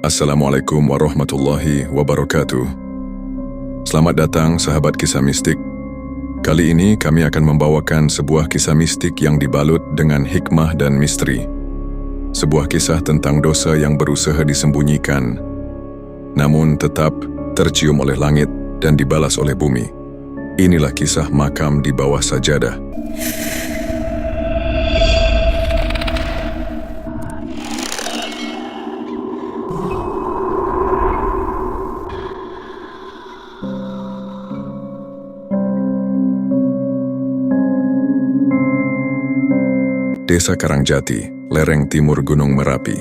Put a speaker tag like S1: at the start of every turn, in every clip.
S1: Assalamualaikum warahmatullahi wabarakatuh. Selamat datang sahabat kisah mistik. Kali ini kami akan membawakan sebuah kisah mistik yang dibalut dengan hikmah dan misteri. Sebuah kisah tentang dosa yang berusaha disembunyikan, namun tetap tercium oleh langit dan dibalas oleh bumi. Inilah kisah makam di bawah sajadah. Desa Karangjati, lereng timur Gunung Merapi.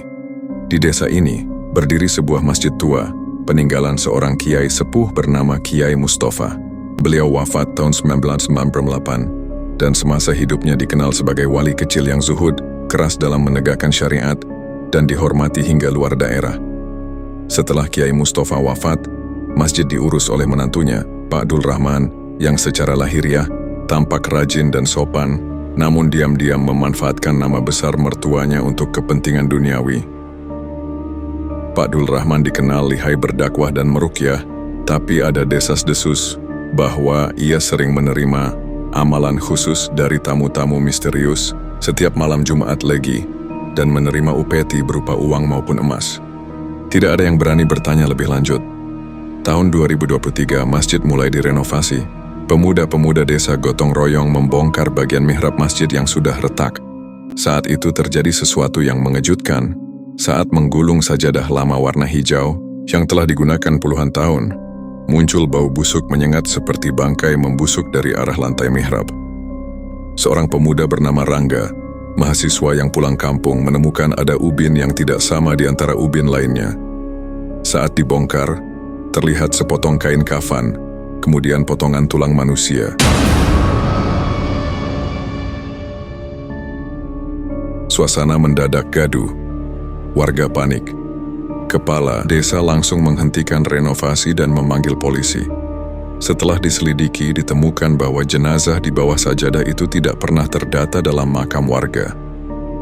S1: Di desa ini, berdiri sebuah masjid tua, peninggalan seorang kiai sepuh bernama Kiai Mustafa. Beliau wafat tahun 1998, dan semasa hidupnya dikenal sebagai wali kecil yang zuhud, keras dalam menegakkan syariat, dan dihormati hingga luar daerah. Setelah Kiai Mustafa wafat, masjid diurus oleh menantunya, Pak Dul Rahman, yang secara lahiriah tampak rajin dan sopan, namun diam-diam memanfaatkan nama besar mertuanya untuk kepentingan duniawi. Pak Dul Rahman dikenal lihai berdakwah dan meruqyah, tapi ada desas-desus bahwa ia sering menerima amalan khusus dari tamu-tamu misterius setiap malam Jumat Legi dan menerima upeti berupa uang maupun emas. Tidak ada yang berani bertanya lebih lanjut. Tahun 2023, masjid mulai direnovasi. Pemuda-pemuda desa gotong royong membongkar bagian mihrab masjid yang sudah retak. Saat itu terjadi sesuatu yang mengejutkan. Saat menggulung sajadah lama warna hijau yang telah digunakan puluhan tahun, muncul bau busuk menyengat seperti bangkai membusuk dari arah lantai mihrab. Seorang pemuda bernama Rangga, mahasiswa yang pulang kampung, menemukan ada ubin yang tidak sama di antara ubin lainnya. Saat dibongkar, terlihat sepotong kain kafan, kemudian potongan tulang manusia. Suasana mendadak gaduh. Warga panik. Kepala desa langsung menghentikan renovasi dan memanggil polisi. Setelah diselidiki, ditemukan bahwa jenazah di bawah sajadah itu tidak pernah terdata dalam makam warga.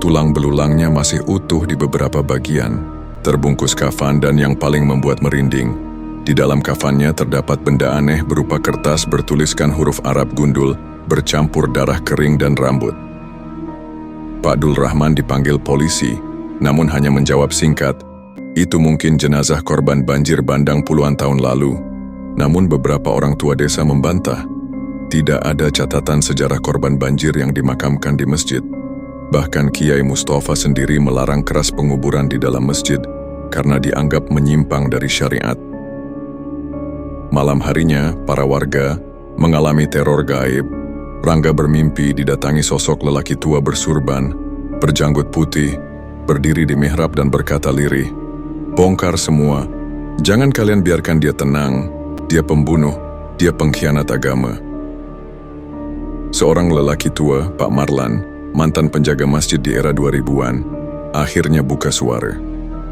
S1: Tulang belulangnya masih utuh di beberapa bagian, terbungkus kafan, dan yang paling membuat merinding, di dalam kafannya terdapat benda aneh berupa kertas bertuliskan huruf Arab gundul bercampur darah kering dan rambut. Pak Dul Rahman dipanggil polisi, namun hanya menjawab singkat, "Itu mungkin jenazah korban banjir bandang puluhan tahun lalu." Namun beberapa orang tua desa membantah, tidak ada catatan sejarah korban banjir yang dimakamkan di masjid. Bahkan Kiai Mustafa sendiri melarang keras penguburan di dalam masjid karena dianggap menyimpang dari syariat. Malam harinya, para warga mengalami teror gaib. Rangga bermimpi didatangi sosok lelaki tua bersurban, berjanggut putih, berdiri di mihrab dan berkata lirih, "Bongkar semua. Jangan kalian biarkan dia tenang. Dia pembunuh. Dia pengkhianat agama." Seorang lelaki tua, Pak Marlan, mantan penjaga masjid di era 2000-an, akhirnya buka suara.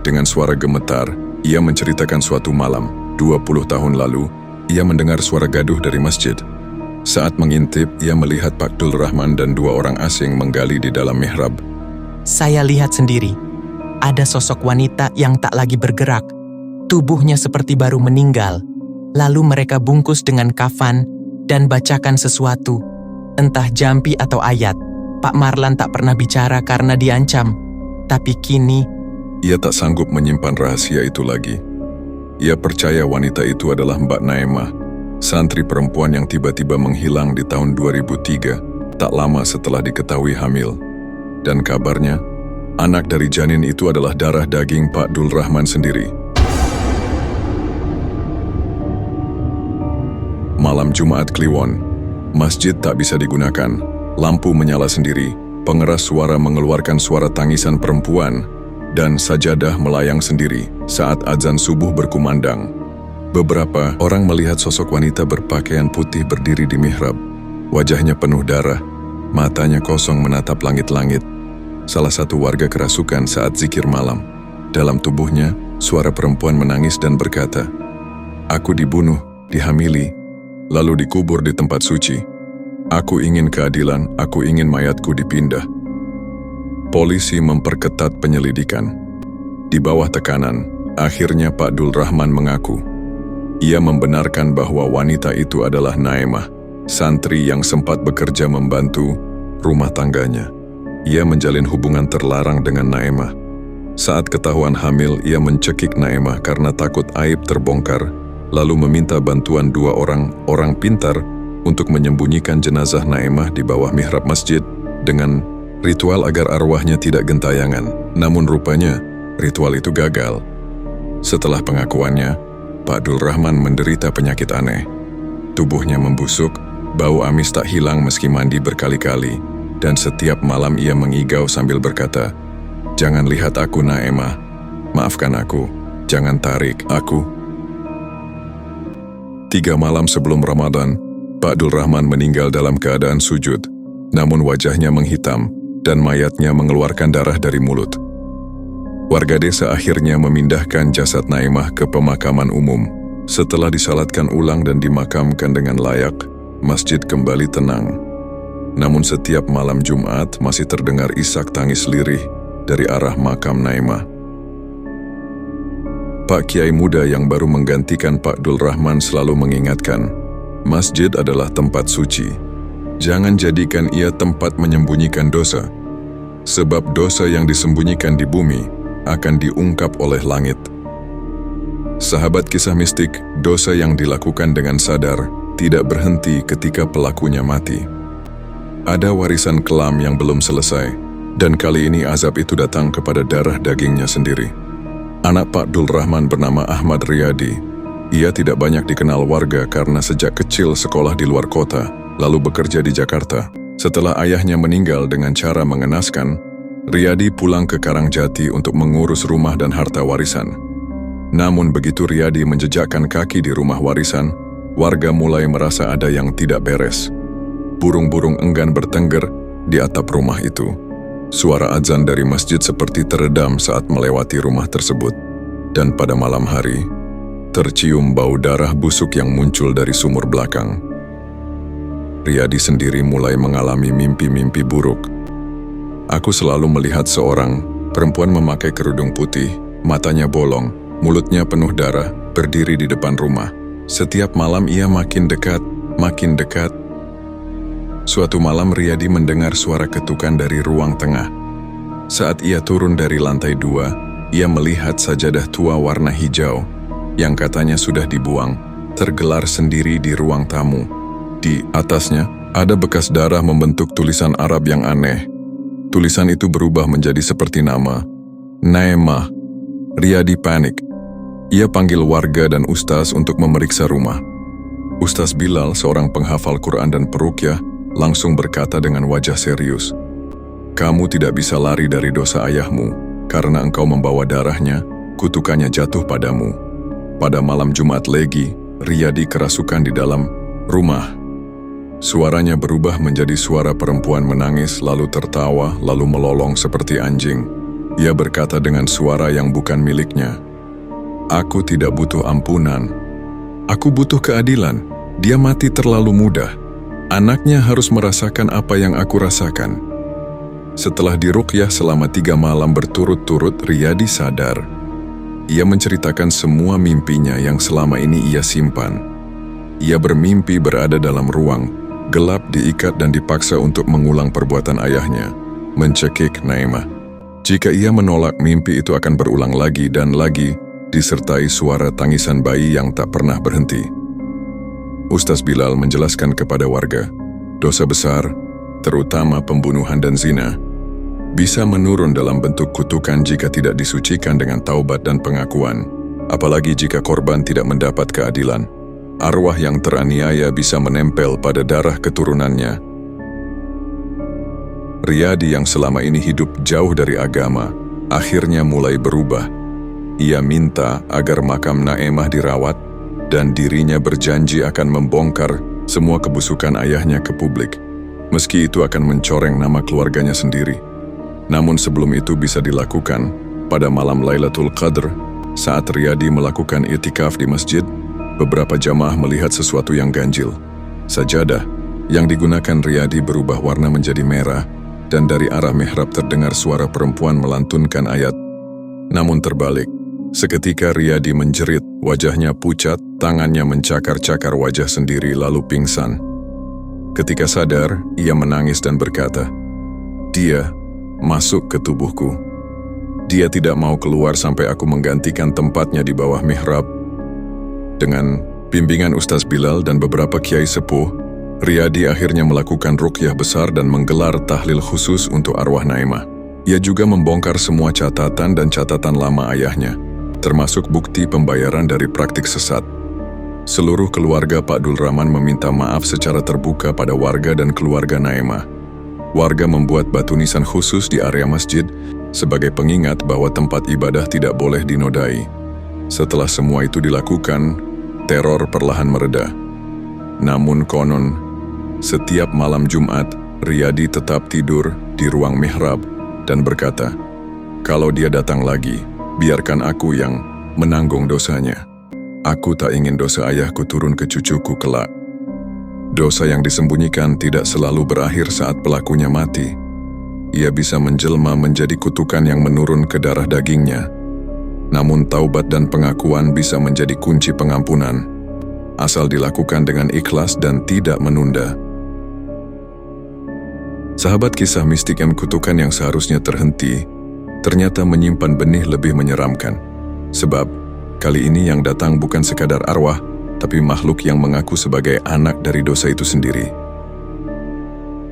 S1: Dengan suara gemetar, ia menceritakan suatu malam 20 tahun lalu, ia mendengar suara gaduh dari masjid. Saat mengintip, ia melihat Pak Dul Rahman dan dua orang asing menggali di dalam mihrab.
S2: "Saya lihat sendiri, ada sosok wanita yang tak lagi bergerak. Tubuhnya seperti baru meninggal. Lalu mereka bungkus dengan kafan dan bacakan sesuatu, entah jampi atau ayat. Pak Marlan tak pernah bicara karena diancam, tapi kini..."
S1: Ia tak sanggup menyimpan rahasia itu lagi. Ia percaya wanita itu adalah Mbak Naimah, santri perempuan yang tiba-tiba menghilang di tahun 2003, tak lama setelah diketahui hamil. Dan kabarnya, anak dari janin itu adalah darah daging Pak Dul Rahman sendiri. Malam Jumat Kliwon, masjid tak bisa digunakan, lampu menyala sendiri, pengeras suara mengeluarkan suara tangisan perempuan, dan sajadah melayang sendiri saat azan subuh berkumandang. Beberapa orang melihat sosok wanita berpakaian putih berdiri di mihrab. Wajahnya penuh darah, matanya kosong menatap langit-langit. Salah satu warga kerasukan saat zikir malam. Dalam tubuhnya, suara perempuan menangis dan berkata, "Aku dibunuh, dihamili, lalu dikubur di tempat suci. Aku ingin keadilan, aku ingin mayatku dipindah." Polisi memperketat penyelidikan. Di bawah tekanan, Akhirnya Pak Dul Rahman mengaku. Ia membenarkan bahwa wanita itu adalah Naimah, santri yang sempat bekerja membantu rumah tangganya. Ia menjalin hubungan terlarang dengan Naimah. Saat ketahuan hamil, ia mencekik Naimah karena takut aib terbongkar, lalu meminta bantuan 2 orang pintar untuk menyembunyikan jenazah Naimah di bawah mihrab masjid dengan ritual agar arwahnya tidak gentayangan. Namun rupanya, ritual itu gagal. Setelah pengakuannya, Pak Dul Rahman menderita penyakit aneh. Tubuhnya membusuk, bau amis tak hilang meski mandi berkali-kali, dan setiap malam ia mengigau sambil berkata, "Jangan lihat aku, Naimah. Maafkan aku. Jangan tarik aku." 3 malam sebelum Ramadan, Pak Dul Rahman meninggal dalam keadaan sujud, namun wajahnya menghitam dan mayatnya mengeluarkan darah dari mulut. Warga desa akhirnya memindahkan jasad Naimah ke pemakaman umum. Setelah disalatkan ulang dan dimakamkan dengan layak, masjid kembali tenang. Namun setiap malam Jumat masih terdengar isak tangis lirih dari arah makam Naimah. Pak Kiai muda yang baru menggantikan Pak Dul Rahman selalu mengingatkan, masjid adalah tempat suci. Jangan jadikan ia tempat menyembunyikan dosa. Sebab dosa yang disembunyikan di bumi akan diungkap oleh langit. Sahabat kisah mistik, dosa yang dilakukan dengan sadar tidak berhenti ketika pelakunya mati. Ada warisan kelam yang belum selesai, dan kali ini azab itu datang kepada darah dagingnya sendiri. Anak Pak Dul Rahman bernama Ahmad Riyadi. Ia tidak banyak dikenal warga karena sejak kecil sekolah di luar kota, lalu bekerja di Jakarta. Setelah ayahnya meninggal dengan cara mengenaskan, Riyadi pulang ke Karangjati untuk mengurus rumah dan harta warisan. Namun begitu Riyadi menjejakkan kaki di rumah warisan, warga mulai merasa ada yang tidak beres. Burung-burung enggan bertengger di atap rumah itu. Suara azan dari masjid seperti teredam saat melewati rumah tersebut. Dan pada malam hari, tercium bau darah busuk yang muncul dari sumur belakang. Riyadi sendiri mulai mengalami mimpi-mimpi buruk. Aku selalu melihat seorang perempuan memakai kerudung putih, matanya bolong, mulutnya penuh darah, berdiri di depan rumah. Setiap malam ia makin dekat, makin dekat. Suatu malam Riyadi mendengar suara ketukan dari ruang tengah. Saat ia turun dari lantai 2, ia melihat sajadah tua warna hijau yang katanya sudah dibuang, tergelar sendiri di ruang tamu. Di atasnya ada bekas darah membentuk tulisan Arab yang aneh. Tulisan itu berubah menjadi seperti nama, Naimah. Riyadi panik. Ia panggil warga dan ustaz untuk memeriksa rumah. Ustaz Bilal, seorang penghafal Quran dan peruqyah, langsung berkata dengan wajah serius, "Kamu tidak bisa lari dari dosa ayahmu, karena engkau membawa darahnya, kutukannya jatuh padamu." Pada malam Jumat Legi, Riyadi kerasukan di dalam rumah. Suaranya berubah menjadi suara perempuan menangis, lalu tertawa, lalu melolong seperti anjing. Ia berkata dengan suara yang bukan miliknya, "Aku tidak butuh ampunan. Aku butuh keadilan. Dia mati terlalu mudah. Anaknya harus merasakan apa yang aku rasakan." Setelah diruqyah selama 3 malam berturut-turut, Riyadi sadar. Ia menceritakan semua mimpinya yang selama ini ia simpan. Ia bermimpi berada dalam ruang gelap, diikat dan dipaksa untuk mengulang perbuatan ayahnya, mencekik Naimah. Jika ia menolak, mimpi itu akan berulang lagi dan lagi, disertai suara tangisan bayi yang tak pernah berhenti. Ustaz Bilal menjelaskan kepada warga, dosa besar, terutama pembunuhan dan zina, bisa menurun dalam bentuk kutukan jika tidak disucikan dengan taubat dan pengakuan, apalagi jika korban tidak mendapat keadilan. Arwah yang teraniaya bisa menempel pada darah keturunannya. Riyadi yang selama ini hidup jauh dari agama, akhirnya mulai berubah. Ia minta agar makam Naimah dirawat, dan dirinya berjanji akan membongkar semua kebusukan ayahnya ke publik, meski itu akan mencoreng nama keluarganya sendiri. Namun sebelum itu bisa dilakukan, pada malam Lailatul Qadr, saat Riyadi melakukan i'tikaf di masjid, beberapa jamaah melihat sesuatu yang ganjil. Sajadah yang digunakan Riyadi berubah warna menjadi merah, dan dari arah mihrab terdengar suara perempuan melantunkan ayat. Namun terbalik, Seketika Riyadi menjerit, wajahnya pucat, tangannya mencakar-cakar wajah sendiri lalu pingsan. Ketika sadar, ia menangis dan berkata, "Dia masuk ke tubuhku. Dia tidak mau keluar sampai aku menggantikan tempatnya di bawah mihrab." Dengan bimbingan Ustaz Bilal dan beberapa kiai sepuh, Riyadi akhirnya melakukan ruqyah besar dan menggelar tahlil khusus untuk arwah Naimah. Ia juga membongkar semua catatan dan catatan lama ayahnya, termasuk bukti pembayaran dari praktik sesat. Seluruh keluarga Pak Dul Rahman meminta maaf secara terbuka pada warga dan keluarga Naimah. Warga membuat batu nisan khusus di area masjid sebagai pengingat bahwa tempat ibadah tidak boleh dinodai. Setelah semua itu dilakukan, teror perlahan mereda. Namun konon, setiap malam Jumat, Riyadi tetap tidur di ruang mihrab dan berkata, "Kalau dia datang lagi, biarkan aku yang menanggung dosanya. Aku tak ingin dosa ayahku turun ke cucuku kelak." Dosa yang disembunyikan tidak selalu berakhir saat pelakunya mati. Ia bisa menjelma menjadi kutukan yang menurun ke darah dagingnya. Namun taubat dan pengakuan bisa menjadi kunci pengampunan, asal dilakukan dengan ikhlas dan tidak menunda. Sahabat, kisah mistik yang kutukan yang seharusnya terhenti, ternyata menyimpan benih lebih menyeramkan. Sebab, kali ini yang datang bukan sekadar arwah, tapi makhluk yang mengaku sebagai anak dari dosa itu sendiri.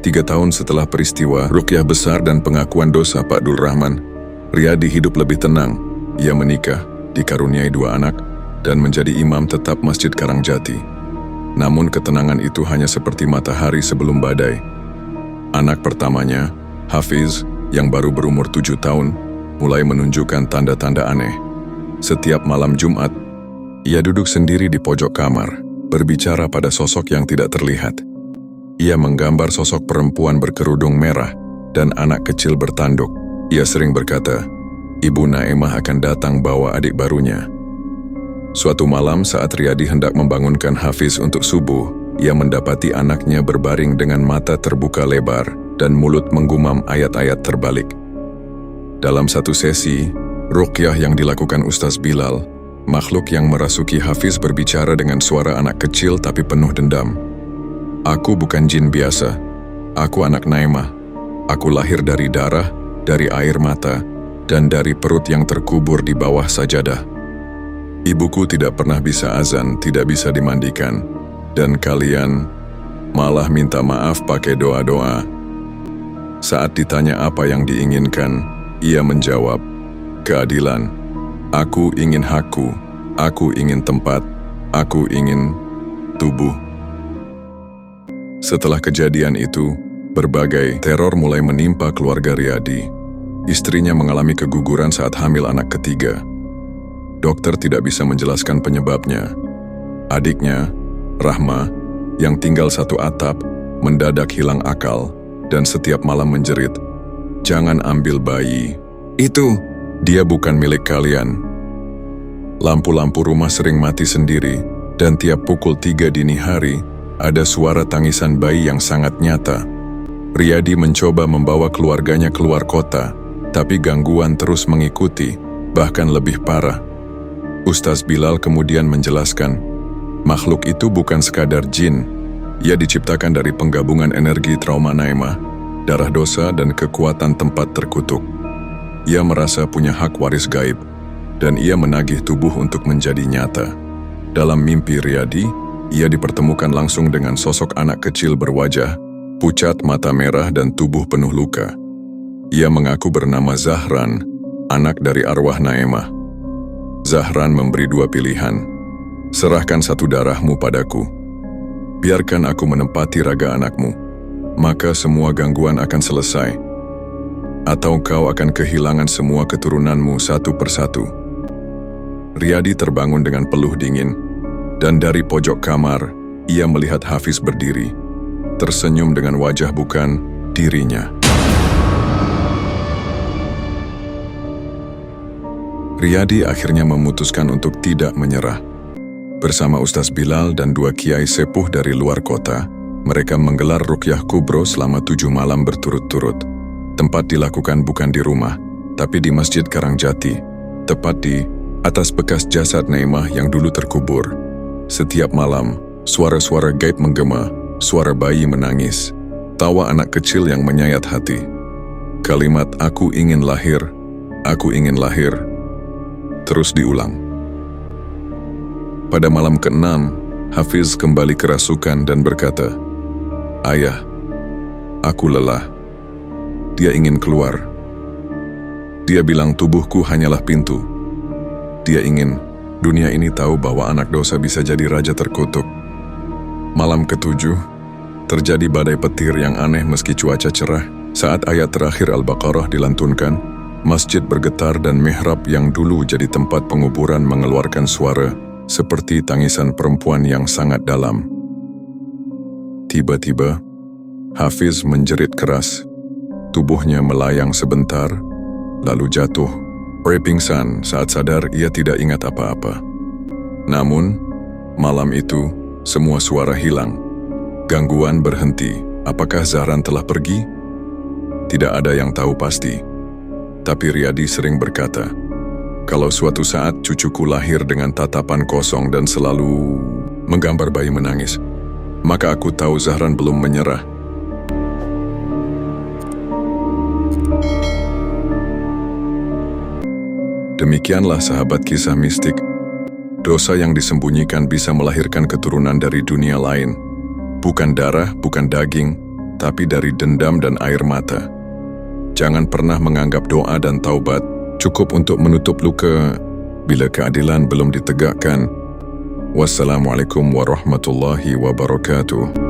S1: 3 tahun setelah peristiwa ruqyah besar dan pengakuan dosa Pak Dul Rahman, Riyadi hidup lebih tenang. Ia menikah, dikaruniai 2 anak, dan menjadi imam tetap Masjid Karangjati. Namun ketenangan itu hanya seperti matahari sebelum badai. Anak pertamanya, Hafiz, yang baru berumur 7 tahun, mulai menunjukkan tanda-tanda aneh. Setiap malam Jumat, ia duduk sendiri di pojok kamar, berbicara pada sosok yang tidak terlihat. Ia menggambar sosok perempuan berkerudung merah dan anak kecil bertanduk. Ia sering berkata, "Ibu Naimah akan datang bawa adik barunya." Suatu malam saat Riyadi hendak membangunkan Hafiz untuk subuh, ia mendapati anaknya berbaring dengan mata terbuka lebar dan mulut menggumam ayat-ayat terbalik. Dalam satu sesi ruqyah yang dilakukan Ustaz Bilal, makhluk yang merasuki Hafiz berbicara dengan suara anak kecil tapi penuh dendam. "Aku bukan jin biasa. Aku anak Naimah. Aku lahir dari darah, dari air mata, dan dari perut yang terkubur di bawah sajadah. Ibuku tidak pernah bisa azan, tidak bisa dimandikan, dan kalian malah minta maaf pakai doa-doa." Saat ditanya apa yang diinginkan, ia menjawab, "Keadilan. Aku ingin hakku, aku ingin tempat, aku ingin tubuh." Setelah kejadian itu, berbagai teror mulai menimpa keluarga Riyadi. Istrinya mengalami keguguran saat hamil anak ketiga. Dokter tidak bisa menjelaskan penyebabnya. Adiknya, Rahma, yang tinggal satu atap, mendadak hilang akal dan setiap malam menjerit, "Jangan ambil bayi. Itu, dia bukan milik kalian." Lampu-lampu rumah sering mati sendiri, dan tiap pukul 3 dini hari, ada suara tangisan bayi yang sangat nyata. Riyadi mencoba membawa keluarganya keluar kota, tapi gangguan terus mengikuti, bahkan lebih parah. Ustaz Bilal kemudian menjelaskan, makhluk itu bukan sekadar jin. Ia diciptakan dari penggabungan energi trauma Naimah, darah dosa dan kekuatan tempat terkutuk. Ia merasa punya hak waris gaib, dan ia menagih tubuh untuk menjadi nyata. Dalam mimpi Riyadi, ia dipertemukan langsung dengan sosok anak kecil berwajah pucat, mata merah dan tubuh penuh luka. Ia mengaku bernama Zahran, anak dari arwah Naimah. Zahran memberi 2 pilihan. "Serahkan 1 darahmu padaku. Biarkan aku menempati raga anakmu, maka semua gangguan akan selesai. Atau kau akan kehilangan semua keturunanmu satu persatu." Riyadi terbangun dengan peluh dingin, dan dari pojok kamar, ia melihat Hafiz berdiri, tersenyum dengan wajah bukan dirinya. Riyadi akhirnya memutuskan untuk tidak menyerah. Bersama Ustaz Bilal dan 2 kiai sepuh dari luar kota, mereka menggelar ruqyah kubro selama 7 malam berturut-turut. Tempat dilakukan bukan di rumah, tapi di Masjid Karangjati, tepat di Atas bekas jasad Naimah yang dulu terkubur, setiap malam, suara-suara gaib menggema, suara bayi menangis, tawa anak kecil yang menyayat hati. Kalimat "aku ingin lahir, terus diulang. Pada malam ke-6, Hafiz kembali kerasukan dan berkata, "Ayah, aku lelah." Dia ingin keluar. Dia bilang tubuhku hanyalah pintu. Dia ingin dunia ini tahu bahwa anak dosa bisa jadi raja terkutuk. Malam ke-7, terjadi badai petir yang aneh meski cuaca cerah. Saat ayat terakhir Al-Baqarah dilantunkan, masjid bergetar dan mihrab yang dulu jadi tempat penguburan mengeluarkan suara seperti tangisan perempuan yang sangat dalam. Tiba-tiba, Hafiz menjerit keras. Tubuhnya melayang sebentar, lalu jatuh. Pingsan. Saat sadar, ia tidak ingat apa-apa. Namun, malam itu, semua suara hilang. Gangguan berhenti. Apakah Zahran telah pergi? Tidak ada yang tahu pasti. Tapi Riyadi sering berkata, kalau suatu saat cucuku lahir dengan tatapan kosong dan selalu menggambar bayi menangis, maka aku tahu Zahran belum menyerah. Demikianlah sahabat kisah mistik. Dosa yang disembunyikan bisa melahirkan keturunan dari dunia lain. Bukan darah, bukan daging, tapi dari dendam dan air mata. Jangan pernah menganggap doa dan taubat cukup untuk menutup luka bila keadilan belum ditegakkan. Wassalamualaikum warahmatullahi wabarakatuh.